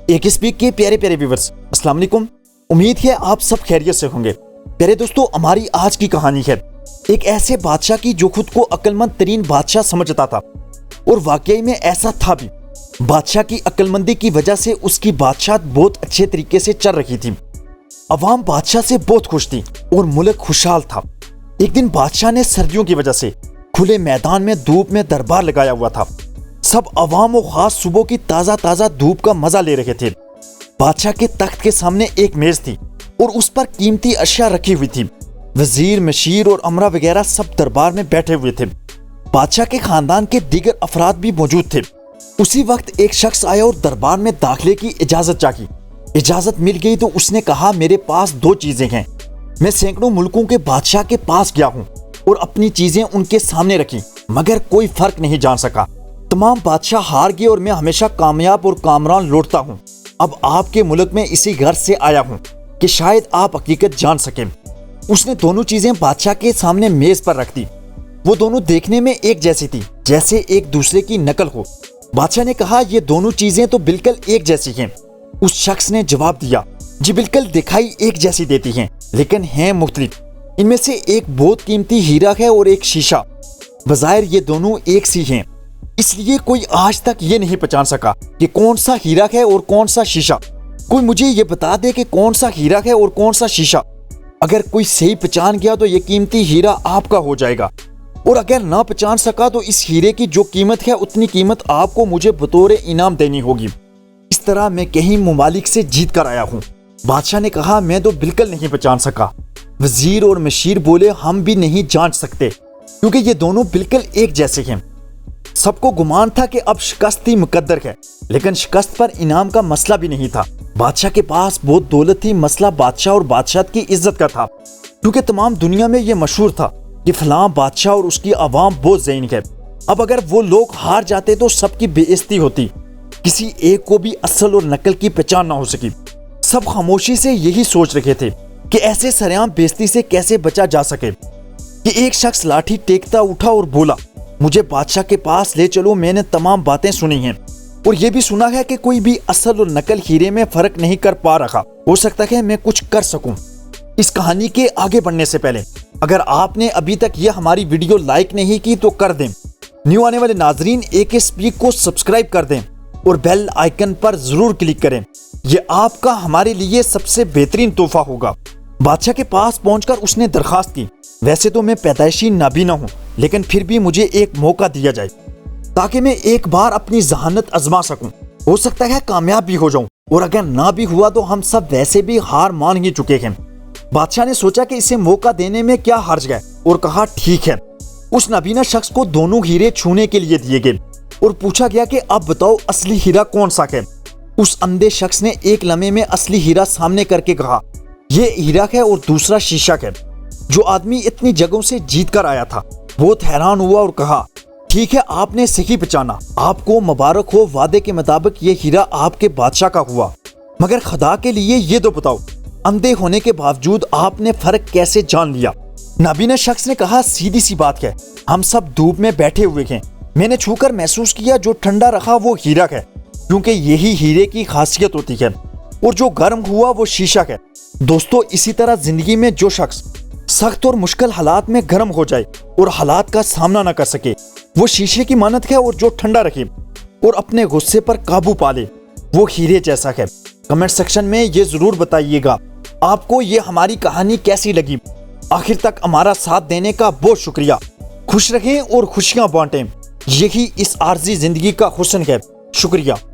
एक स्पीक के प्यारे प्यारे व्यूअर्स, अस्सलाम वालेकुम। उम्मीद है आप सब खैरियत से होंगे। प्यारे दोस्तों, हमारी आज की कहानी है एक ऐसे बादशाह की जो खुद को अक्लमंद तरीन बादशाह समझता था, और वाकई में ऐसा था भी। बादशाह की अक्लमंदी की वजह से उसकी बादशाहत बहुत अच्छे तरीके से चल रही थी। अवाम बादशाह से बहुत खुश थी और मुल्क खुशहाल था। एक दिन बादशाह ने सर्दियों की वजह से खुले मैदान में धूप में दरबार लगाया हुआ था। सब अवाम और खास सुबह की ताज़ा ताज़ा धूप का मजा ले रहे थे। बादशाह के तख्त के सामने एक मेज थी और उस पर कीमती अशिया रखी हुई थी। वजीर, मशीर और अमरा वगैरह सब दरबार में बैठे हुए थे। बादशाह के खानदान के दीगर अफराद भी मौजूद थे। उसी वक्त एक शख्स आया और दरबार में दाखिले की इजाजत चाही। इजाजत मिल गई तो उसने कहा, मेरे पास दो चीजें हैं। मैं सैकड़ों मुल्कों के बादशाह के पास गया हूँ और अपनी चीजें उनके सामने रखी, मगर कोई फर्क नहीं जान सका। तमाम बादशाह हार गए और मैं हमेशा कामयाब और कामरान लौटता हूँ। अब आपके मुल्क में इसी घर से आया हूँ कि शायद आप हकीकत जान सकें। उसने दोनों चीजें बादशाह के सामने मेज पर रख दी। वो दोनों देखने में एक जैसी थी, जैसे एक दूसरे की नकल हो। बादशाह ने कहा, ये दोनों चीजें तो बिल्कुल एक जैसी हैं। उस शख्स ने जवाब दिया, जी बिल्कुल दिखाई एक जैसी देती हैं, लेकिन हैं मुख्तलिफ। इनमें से एक बहुत कीमती हीरा है और एक शीशा। बज़ाहिर ये दोनों एक सी हैं, इसलिए कोई आज तक ये नहीं पहचान सका कि कौन सा हीरा है और कौन सा शीशा। कोई मुझे ये बता दे कि कौन सा हीरा है और कौन सा शीशा। अगर कोई सही पहचान गया तो ये कीमती हीरा आपका हो जाएगा, और अगर ना पहचान सका तो इस हीरे की जो कीमत है उतनी कीमत आपको मुझे बतौर इनाम देनी होगी। इस तरह मैं कहीं ममालिक से जीत कर आया हूँ। बादशाह ने कहा, मैं तो बिल्कुल नहीं पहचान सका। वजीर और मशीर बोले, हम भी नहीं जान सकते, क्योंकि ये दोनों बिल्कुल एक जैसे हैं। सबको गुमान था कि अब शिकस्त ही मुकद्दर है, लेकिन शिकस्त पर इनाम का मसला भी नहीं था। बादशाह के पास बहुत दौलत थी, मसला बादशाह और बादशाहत की इज्जत का था, क्योंकि तमाम दुनिया में यह मशहूर था कि फलां बादशाह और उसकी आवाम बहुत ज़हीन है। अब अगर वो लोग हार जाते तो सबकी बेइज्जती होती, किसी एक को भी असल और नकल की पहचान ना हो सकी। सब खामोशी से यही सोच रहे थे कि ऐसे सरेआम बेइज्जती से कैसे बचा जा सके कि एक शख्स लाठी टेकता उठा और बोला, मुझे बादशाह के पास ले चलो। मैंने तमाम बातें सुनी हैं और ये भी सुना है कि कोई भी असल और नकल हीरे में फर्क नहीं कर पा रहा। हो सकता है मैं कुछ कर सकूं। इस कहानी के आगे बढ़ने से पहले अगर आपने अभी तक ये हमारी वीडियो लाइक नहीं की तो कर दें। न्यू आने वाले नाजरीन एक स्पीक को सब्सक्राइब कर दें और बेल आइकन पर जरूर क्लिक करें। ये आपका हमारे लिए सबसे बेहतरीन तोहफा होगा। बादशाह के पास पहुंचकर उसने दरखास्त की, वैसे तो मैं पैदाइशी नाबीना हूँ, लेकिन फिर भी मुझे एक मौका दिया जाए ताकि मैं एक बार अपनी जहानत आजमा सकूं। हो सकता है कामयाब भी हो जाऊं, और अगर ना भी हुआ तो हम सब वैसे भी हार मान ही चुके हैं। बादशाह ने सोचा कि इसे मौका देने में क्या हर्ज है, और कहा, ठीक है। उस नाबीना शख्स को दोनों हीरे छूने के लिए दिए गए और पूछा गया कि अब बताओ असली हीरा कौन सा है। उस अंधे शख्स ने एक लम्हे में असली हीरा सामने करके कहा, यह हीरा है और दूसरा शीशा है। जो आदमी इतनी जगहों से जीत कर आया था बहुत हैरान हुआ और कहा, ठीक है, आपने सही पहचाना, आपको मुबारक हो। वादे के मुताबिक ये हीरा आपके बादशाह का हुआ, मगर खुदा के लिए ये तो बताओ, अंधे होने के बावजूद आपने फर्क कैसे जान लिया। नाबीना शख्स ने कहा, सीधी सी बात है, हम सब धूप में बैठे हुए हैं। मैंने छूकर महसूस किया जो ठंडा रखा वो हीरा है, क्योंकि यही हीरे की खासियत होती है, और जो गर्म हुआ वो शीशा है। दोस्तों, इसी तरह जिंदगी में जो शख्स सख्त और मुश्किल हालात में गर्म हो जाए और हालात का सामना न कर सके, वो शीशे की मानत है, और जो ठंडा रखे और अपने गुस्से पर काबू पा ले वो हीरे जैसा है। कमेंट सेक्शन में ये जरूर बताइएगा आपको ये हमारी कहानी कैसी लगी। आखिर तक हमारा साथ देने का बहुत शुक्रिया। खुश रहें और खुशियां बांटें, यही इस आर्जी जिंदगी का हुस्न है। शुक्रिया।